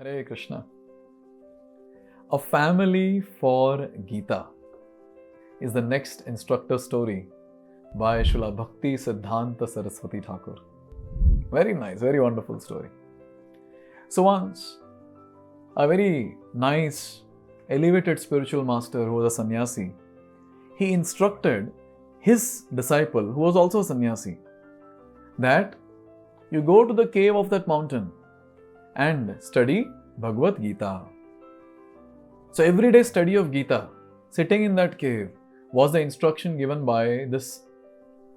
Hare Krishna. A family for Gita is the next instructor story by Srila Bhaktisiddhanta Sarasvati Thakur. Very nice, very wonderful story. So once, a very nice, elevated spiritual master who was a sannyasi, he instructed his disciple, who was also a sannyasi, that you go to the cave of that mountain and study Bhagavad Gita. So everyday study of Gita, sitting in that cave, was the instruction given by this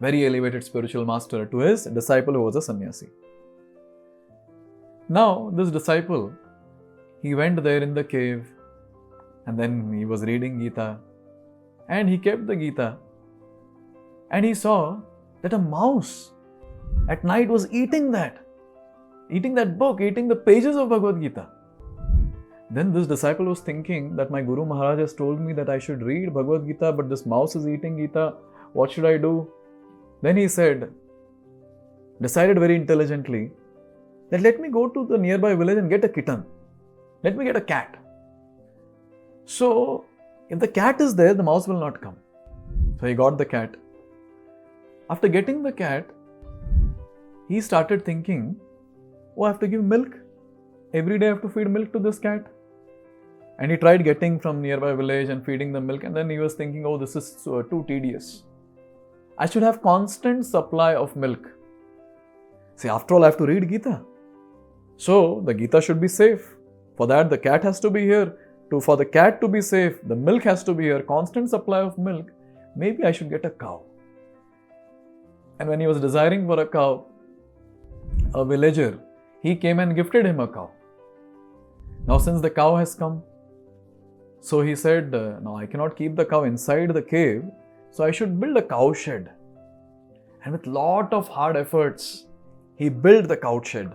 very elevated spiritual master to his disciple who was a sannyasi. Now this disciple, he went there in the cave and then he was reading Gita and he kept the Gita and he saw that a mouse at night was eating that book, eating the pages of Bhagavad Gita. Then this disciple was thinking that my Guru Maharaj has told me that I should read Bhagavad Gita, but this mouse is eating Gita. What should I do? Then he decided very intelligently that let me go to the nearby village and get a kitten. Let me get a cat. So if the cat is there, the mouse will not come. So he got the cat. After getting the cat, he started thinking, oh, I have to give milk. Every day I have to feed milk to this cat. And he tried getting from nearby village and feeding the milk, and then he was thinking, oh, this is too tedious. I should have constant supply of milk. See, after all, I have to read Gita. So the Gita should be safe. For that, the cat has to be here. For the cat to be safe, the milk has to be here. Constant supply of milk. Maybe I should get a cow. And when he was desiring for a cow, a villager, he came and gifted him a cow. Now since the cow has come, so he said, no, I cannot keep the cow inside the cave, so I should build a cow shed. And with lot of hard efforts, he built the cow shed.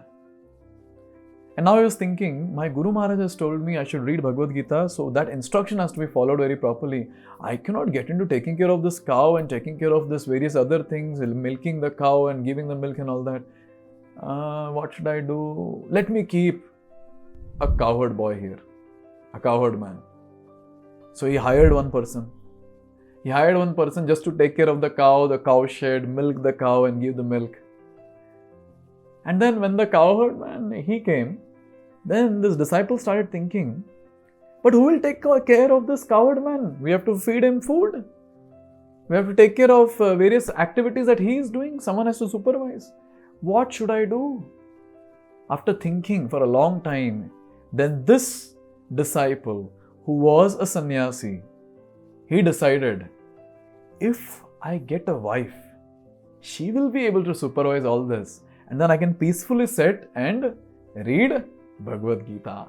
And now he was thinking, my Guru Maharaj has told me I should read Bhagavad Gita, so that instruction has to be followed very properly. I cannot get into taking care of this cow and taking care of this various other things, milking the cow and giving the milk and all that. What should I do? Let me keep a cowherd boy here, a cowherd man. So he hired one person. He hired one person just to take care of the cow shed, milk the cow and give the milk. And then when the cowherd man, he came, then this disciple started thinking, but who will take care of this cowherd man? We have to feed him food. We have to take care of various activities that he is doing. Someone has to supervise. What should I do? After thinking for a long time, then this disciple, who was a sannyasi, he decided, if I get a wife, she will be able to supervise all this, and then I can peacefully sit and read Bhagavad Gita.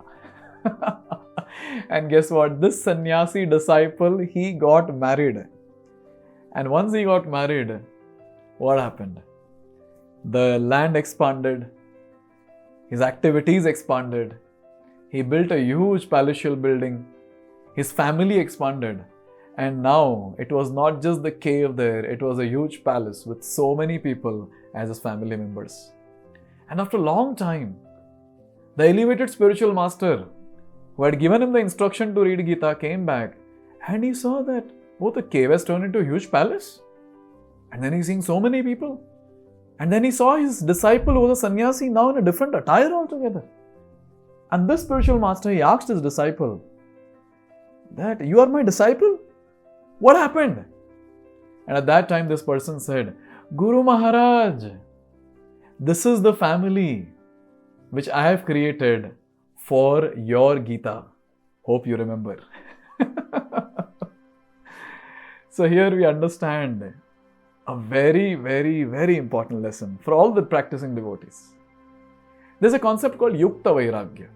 And guess what? This sannyasi disciple, he got married. And once he got married, what happened? The land expanded, his activities expanded, he built a huge palatial building, his family expanded, and now it was not just the cave there, it was a huge palace with so many people as his family members. And after a long time, the elevated spiritual master who had given him the instruction to read Gita came back and he saw that, oh, the cave has turned into a huge palace. And then he's seeing so many people. And then he saw his disciple who was a sannyasi now in a different attire altogether. And this spiritual master, he asked his disciple that, you are my disciple? What happened? And at that time this person said, Guru Maharaj, this is the family which I have created for your Gita. Hope you remember. So here we understand a very, very, very important lesson for all the practicing devotees. There's a concept called Yukta Vairagya.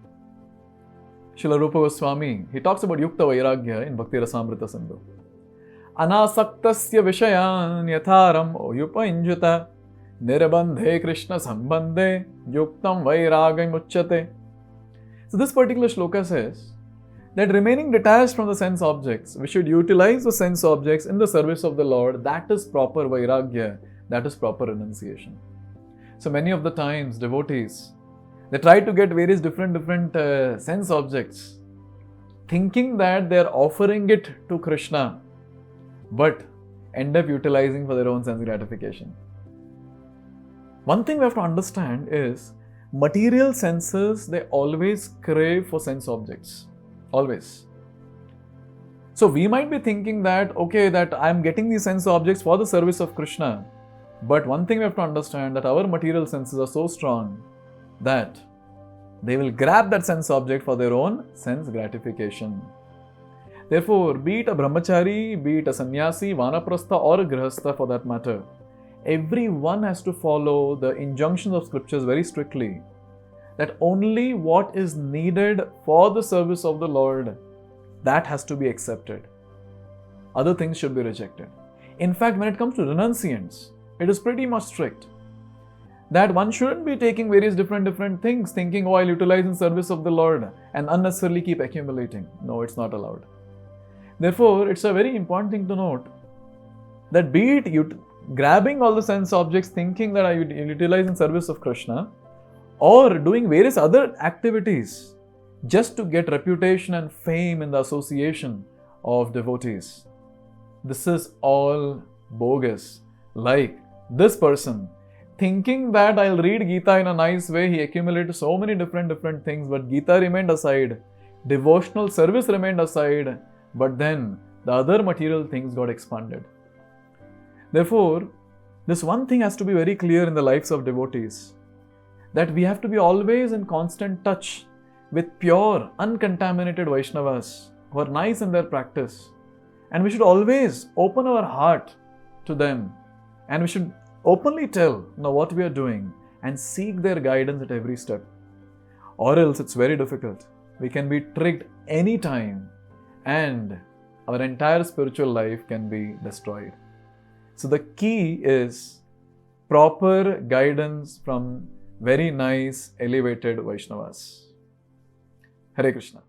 Srila Rupa Goswami, he talks about Yukta Vairagya in Bhakti Rasamrita Sindhu. Anasaktasya vishayan yatharam oyupainjuta nirbandhe Krishna sambandhe yuktam vairagam uchyate. So this particular shloka says that remaining detached from the sense objects, we should utilize the sense objects in the service of the Lord. That is proper vairagya, that is proper renunciation. So many of the times devotees, They try to get various different sense objects, thinking that they are offering it to Krishna, but end up utilizing for their own sense gratification. One thing we have to understand is material senses, they always crave for sense objects. Always. So we might be thinking that, okay, that I am getting these sense objects for the service of Krishna. But one thing we have to understand, that our material senses are so strong that they will grab that sense object for their own sense gratification. Therefore, be it a brahmachari, be it a sannyasi, vanaprastha or a grihastha for that matter, everyone has to follow the injunctions of scriptures very strictly, that only what is needed for the service of the Lord, that has to be accepted. Other things should be rejected. In fact, when it comes to renunciants, it is pretty much strict, that one shouldn't be taking various different things, thinking, oh, I'll utilize in service of the Lord, and unnecessarily keep accumulating. No, it's not allowed. Therefore, it's a very important thing to note that be it grabbing all the sense objects, thinking that I would utilize in service of Krishna, or doing various other activities just to get reputation and fame in the association of devotees. This is all bogus. Like this person, thinking that I'll read Gita in a nice way, he accumulated so many different things, but Gita remained aside, devotional service remained aside, but then the other material things got expanded. Therefore, this one thing has to be very clear in the lives of devotees, that we have to be always in constant touch with pure, uncontaminated Vaishnavas who are nice in their practice. And we should always open our heart to them, and we should openly tell what we are doing and seek their guidance at every step. Or else it's very difficult. We can be tricked anytime and our entire spiritual life can be destroyed. So the key is proper guidance from very nice, elevated Vaishnavas. Hare Krishna.